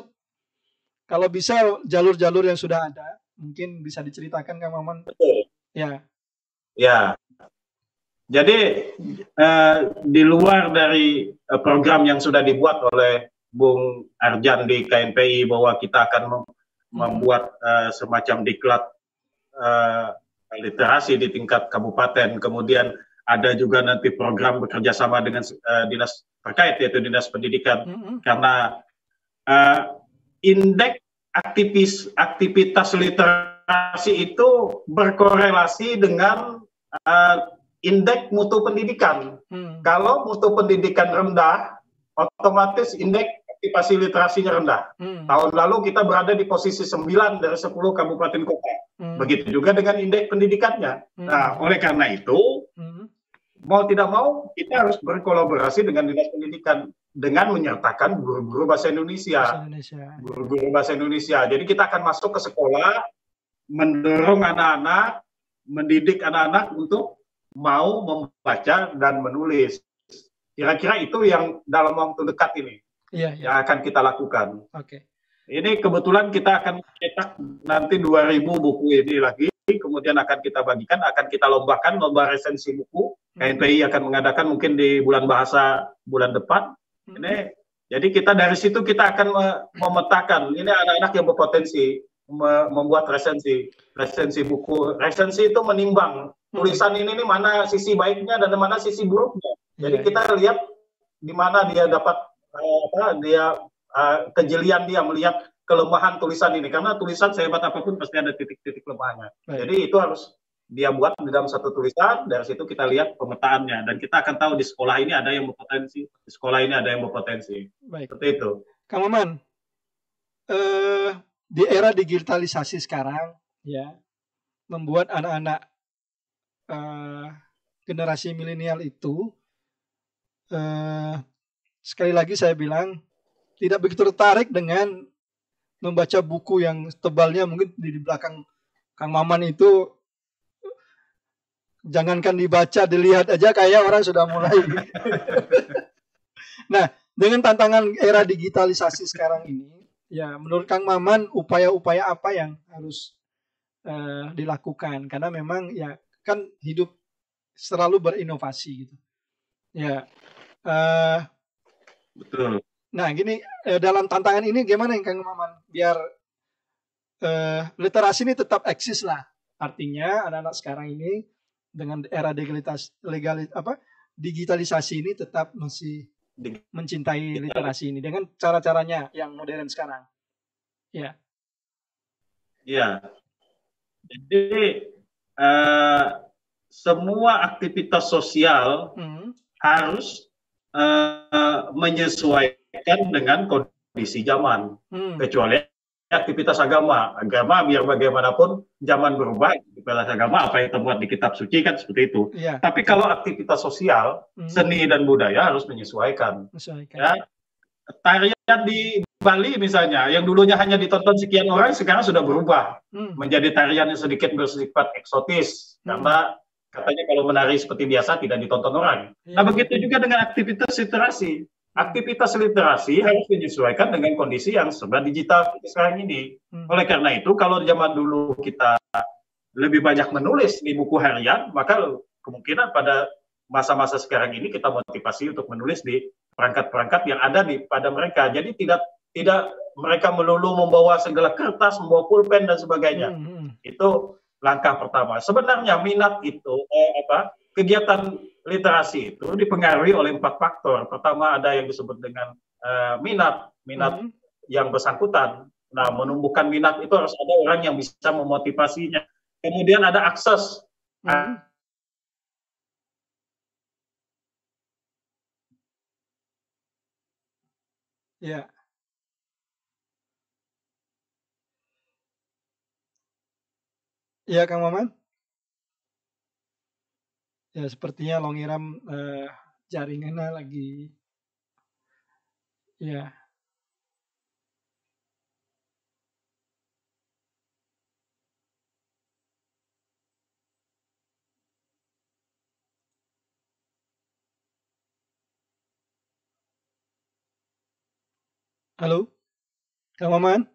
kalau bisa jalur-jalur yang sudah ada, mungkin bisa diceritakan, Kang Maman. Betul. Ya. Ya. Jadi di luar dari program yang sudah dibuat oleh Bung Arjan di KNPI bahwa kita akan membuat semacam diklat literasi di tingkat kabupaten, kemudian ada juga nanti program bekerjasama dengan dinas terkait, yaitu dinas pendidikan, karena indeks aktivitas literasi itu berkorelasi dengan indeks mutu pendidikan. Kalau mutu pendidikan rendah, otomatis indeks aktivasi literasinya rendah. Tahun lalu kita berada di posisi 9 dari 10 kabupaten kota. Begitu juga dengan indeks pendidikannya. Nah, oleh karena itu, mau tidak mau kita harus berkolaborasi dengan dinas pendidikan dengan menyertakan guru-guru bahasa Indonesia. Guru-guru bahasa Indonesia. Jadi kita akan masuk ke sekolah, mendorong anak-anak, mendidik anak-anak untuk mau membaca dan menulis. Kira-kira itu yang dalam waktu dekat ini yang akan kita lakukan. Ini kebetulan kita akan cetak nanti 2.000 buku ini lagi, kemudian akan kita bagikan, akan kita lombakan, lomba resensi buku. KNPI akan mengadakan mungkin di bulan bahasa bulan depan. Ini, jadi kita dari situ kita akan memetakan ini anak-anak yang berpotensi membuat resensi buku. Resensi itu menimbang tulisan ini mana sisi baiknya dan mana sisi buruknya. Jadi kita lihat di mana dia dapat kejelian dia melihat kelemahan tulisan ini, karena tulisan sehebat apapun pasti ada titik-titik lemahnya. Jadi itu harus dia buat di dalam satu tulisan. Dari situ kita lihat pemetaannya dan kita akan tahu di sekolah ini ada yang berpotensi, di sekolah ini ada yang berpotensi. Seperti itu. Kang Maman, di era digitalisasi sekarang, ya, membuat anak-anak generasi milenial itu sekali lagi saya bilang tidak begitu tertarik dengan membaca buku yang tebalnya mungkin di belakang Kang Maman itu, jangankan dibaca, dilihat aja kayak orang sudah mulai. Nah, dengan tantangan era digitalisasi sekarang ini, ya menurut Kang Maman upaya-upaya apa yang harus dilakukan? Karena memang ya kan hidup selalu berinovasi gitu. Ya. Betul. Nah, gini, dalam tantangan ini gimana yang Kang Maman biar literasi ini tetap eksis lah. Artinya anak-anak sekarang ini dengan era digitalisasi ini tetap masih mencintai literasi ini dengan cara-caranya yang modern sekarang. Ya. Ya. Jadi semua aktivitas sosial harus menyesuaikan dengan kondisi zaman, kecuali aktivitas agama biar bagaimanapun zaman berubah, aktivitas agama apa yang terbuat di kitab suci kan seperti itu. Tapi kalau aktivitas sosial, seni dan budaya harus menyesuaikan. Ya, tarian di Bali misalnya, yang dulunya hanya ditonton sekian orang, sekarang sudah berubah menjadi tarian yang sedikit bersifat eksotis, karena katanya kalau menari seperti biasa tidak ditonton orang. Nah, begitu juga dengan aktivitas literasi. aktivitas literasi harus menyesuaikan dengan kondisi yang serba digital sekarang ini. Oleh karena itu, kalau zaman dulu kita lebih banyak menulis di buku harian, maka kemungkinan pada masa-masa sekarang ini kita motivasi untuk menulis di perangkat-perangkat yang ada pada mereka. Jadi tidak mereka melulu membawa segala kertas, membawa pulpen dan sebagainya. Itu langkah pertama. Sebenarnya minat itu kegiatan literasi itu dipengaruhi oleh 4 faktor. Pertama ada yang disebut dengan minat yang bersangkutan. Nah, menumbuhkan minat itu harus ada orang yang bisa memotivasinya. Kemudian ada akses. Ya. Ya, Kang Maman. Ya, sepertinya Longiram jaringannya lagi. Ya. Halo, Kang Maman.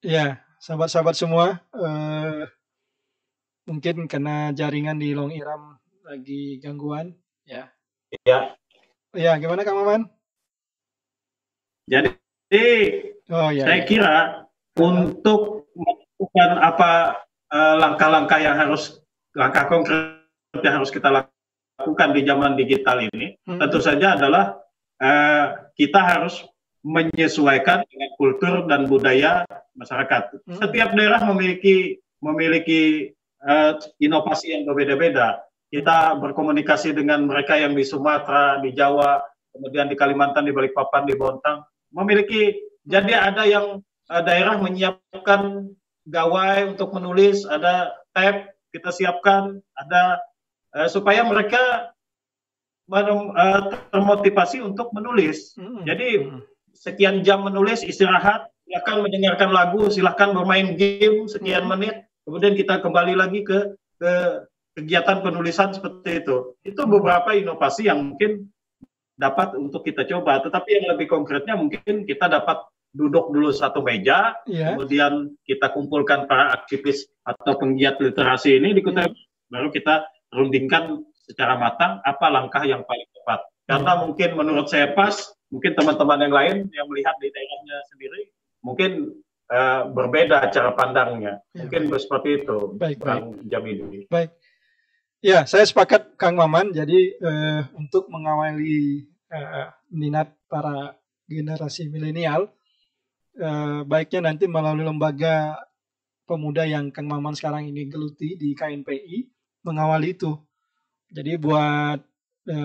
Ya, sahabat-sahabat semua, mungkin karena jaringan di Longiram lagi gangguan, ya. Ya. Ya, gimana Kang Maman? Jadi saya kira untuk melakukan langkah-langkah yang langkah konkret yang harus kita lakukan di zaman digital ini, tentu saja adalah kita harus menyesuaikan dengan kultur dan budaya masyarakat. Setiap daerah memiliki inovasi yang berbeda-beda. Kita berkomunikasi dengan mereka yang di Sumatera, di Jawa, kemudian di Kalimantan, di Balikpapan, di Bontang, memiliki. Jadi ada yang daerah menyiapkan gawai untuk menulis, ada tab kita siapkan, ada supaya mereka termotivasi untuk menulis. Jadi sekian jam menulis, istirahat, silakan mendengarkan lagu, silakan bermain game sekian menit, kemudian kita kembali lagi ke kegiatan penulisan seperti itu. Itu beberapa inovasi yang mungkin dapat untuk kita coba. Tetapi yang lebih konkretnya mungkin kita dapat duduk dulu satu meja, kemudian kita kumpulkan para aktivis atau penggiat literasi ini di Kutai, baru kita rundingkan secara matang apa langkah yang paling tepat. Karena mungkin menurut saya pas, mungkin teman-teman yang lain yang melihat di daerahnya sendiri mungkin berbeda cara pandangnya. Mungkin seperti itu. Baik. Jamidi. Baik. Ya, saya sepakat Kang Maman. Jadi untuk mengawali minat para generasi milenial, baiknya nanti melalui lembaga pemuda yang Kang Maman sekarang ini geluti di KNPI mengawali itu. Jadi buat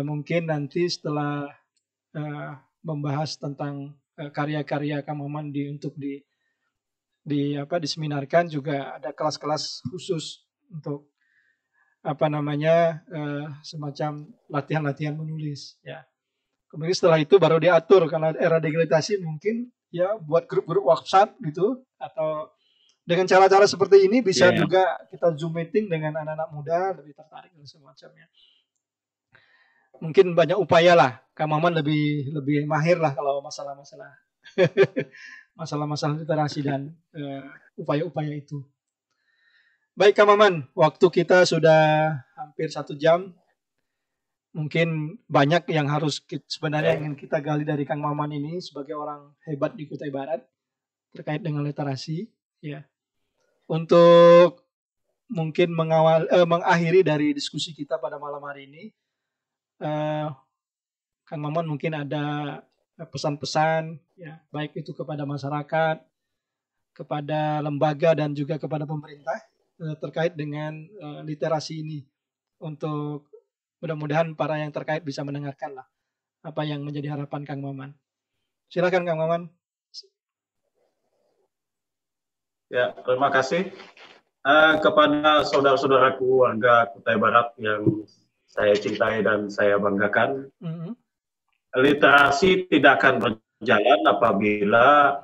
mungkin nanti setelah membahas tentang karya-karya Kang Maman untuk diseminarkan, juga ada kelas-kelas khusus untuk semacam latihan-latihan menulis, ya. Kemudian setelah itu baru diatur, karena era digitalisasi mungkin ya buat grup-grup WhatsApp gitu, atau dengan cara-cara seperti ini bisa juga kita Zoom meeting dengan anak-anak muda lebih tertarik dan semacamnya. Mungkin banyak upaya lah, Kang Maman lebih mahir lah kalau masalah-masalah masalah-masalah literasi dan upaya-upaya itu. Baik Kang Maman, waktu kita sudah hampir 1 jam. Mungkin banyak yang harus sebenarnya ingin kita gali dari Kang Maman ini sebagai orang hebat di Kutai Barat terkait dengan literasi, ya. Untuk mungkin mengakhiri dari diskusi kita pada malam hari ini, Kang Maman mungkin ada pesan-pesan, ya, baik itu kepada masyarakat, kepada lembaga dan juga kepada pemerintah terkait dengan literasi ini, untuk mudah-mudahan para yang terkait bisa mendengarkan lah apa yang menjadi harapan Kang Maman. Silakan Kang Maman. Ya, terima kasih. Kepada saudara-saudaraku warga Kutai Barat yang saya cintai dan saya banggakan, literasi tidak akan berjalan apabila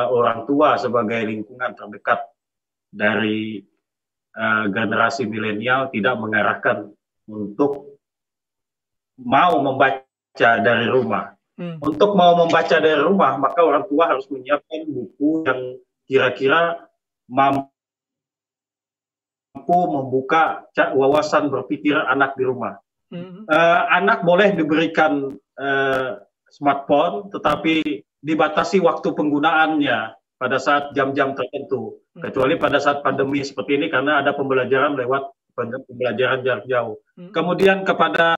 orang tua sebagai lingkungan terdekat dari generasi milenial tidak mengarahkan untuk mau membaca dari rumah. Untuk mau membaca dari rumah, maka orang tua harus menyiapkan buku yang kira-kira mampu membuka wawasan berpikir anak di rumah. Anak boleh diberikan smartphone, tetapi dibatasi waktu penggunaannya pada saat jam-jam tertentu. Kecuali pada saat pandemi seperti ini, karena ada pembelajaran lewat pembelajaran jarak jauh. Kemudian kepada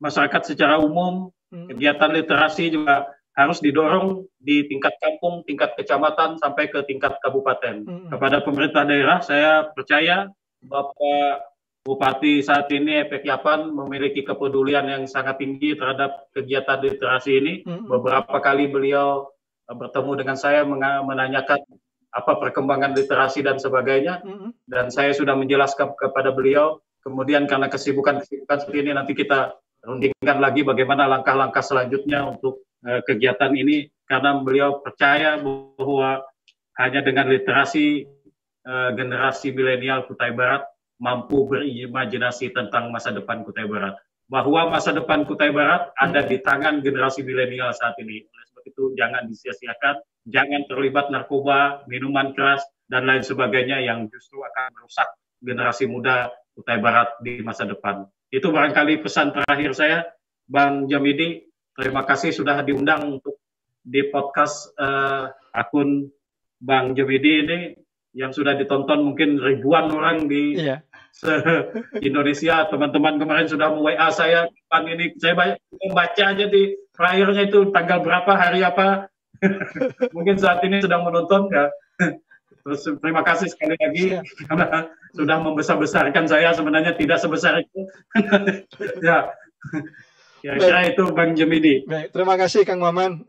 masyarakat secara umum, kegiatan literasi juga harus didorong di tingkat kampung, tingkat kecamatan, sampai ke tingkat kabupaten. Kepada pemerintah daerah, saya percaya Bapak Bupati saat ini Epek Yapan memiliki kepedulian yang sangat tinggi terhadap kegiatan literasi ini. Beberapa kali beliau bertemu dengan saya menanyakan apa perkembangan literasi dan sebagainya, dan saya sudah menjelaskan kepada beliau. Kemudian karena kesibukan-kesibukan seperti ini, nanti kita rundingkan lagi bagaimana langkah-langkah selanjutnya untuk kegiatan ini, karena beliau percaya bahwa hanya dengan literasi generasi milenial Kutai Barat mampu berimajinasi tentang masa depan Kutai Barat. Bahwa masa depan Kutai Barat ada di tangan generasi milenial saat ini. Oleh sebab itu jangan disia-siakan, jangan terlibat narkoba, minuman keras, dan lain sebagainya yang justru akan merusak generasi muda Kutai Barat di masa depan. Itu barangkali pesan terakhir saya, Bang Jamidi. Terima kasih sudah diundang untuk di podcast akun Bang Jamidi ini, yang sudah ditonton mungkin ribuan orang di Indonesia. Teman-teman kemarin sudah WA saya, Bang ini saya banyak membaca aja di flyernya itu tanggal berapa, hari apa. Mungkin saat ini sedang menonton ya. Terus terima kasih sekali lagi karena sudah membesar-besarkan saya, sebenarnya tidak sebesar itu. Ya, kira-kira itu Bang Jamidi. Baik, terima kasih Kang Maman.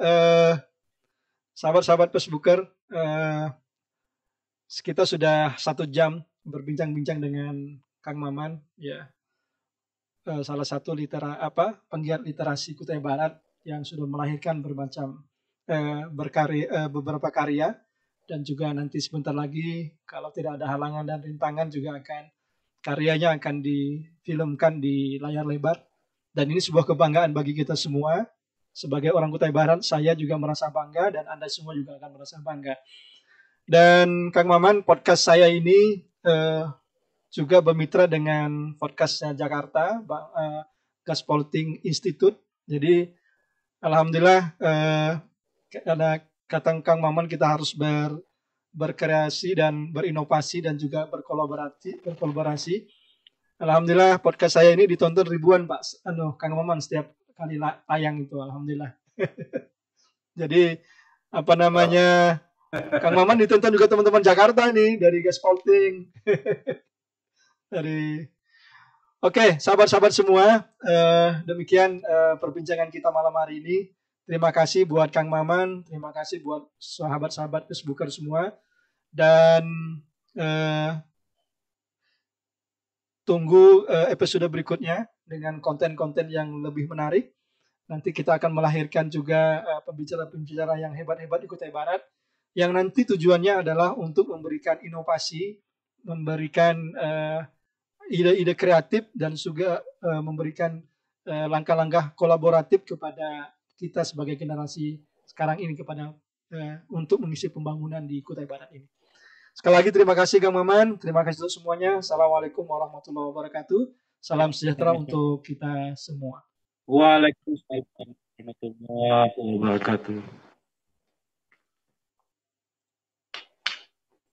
Sahabat-sahabat Facebooker, kita sudah 1 jam berbincang-bincang dengan Kang Maman, ya, salah satu penggiat literasi Kutai Barat yang sudah melahirkan beberapa karya, dan juga nanti sebentar lagi kalau tidak ada halangan dan rintangan juga karyanya akan difilmkan di layar lebar, dan ini sebuah kebanggaan bagi kita semua sebagai orang Kutai Barat. Saya juga merasa bangga dan Anda semua juga akan merasa bangga. Dan Kang Maman, podcast saya ini juga bermitra dengan podcastnya Jakarta, Gaspolting Institute. Jadi alhamdulillah karena kata Kang Maman kita harus berkreasi dan berinovasi dan juga berkolaborasi. Alhamdulillah podcast saya ini ditonton ribuan Pak Kang Maman setiap kali tayang itu, alhamdulillah. Jadi Kang Maman ditonton juga teman-teman Jakarta nih dari Gaspolting. Oke, sahabat-sahabat semua, demikian perbincangan kita malam hari ini. Terima kasih buat Kang Maman, terima kasih buat sahabat-sahabat Facebooker semua, dan tunggu episode berikutnya dengan konten-konten yang lebih menarik. Nanti kita akan melahirkan juga pembicara-pembicara yang hebat-hebat di Kutai Barat, yang nanti tujuannya adalah untuk memberikan inovasi, memberikan ide-ide kreatif, dan juga memberikan langkah-langkah kolaboratif kepada kita sebagai generasi sekarang ini untuk mengisi pembangunan di Kutai Barat ini. Sekali lagi terima kasih Kang Maman, terima kasih untuk semuanya. Assalamualaikum warahmatullahi wabarakatuh. Salam sejahtera untuk kita semua. Waalaikumsalam warahmatullahi wabarakatuh.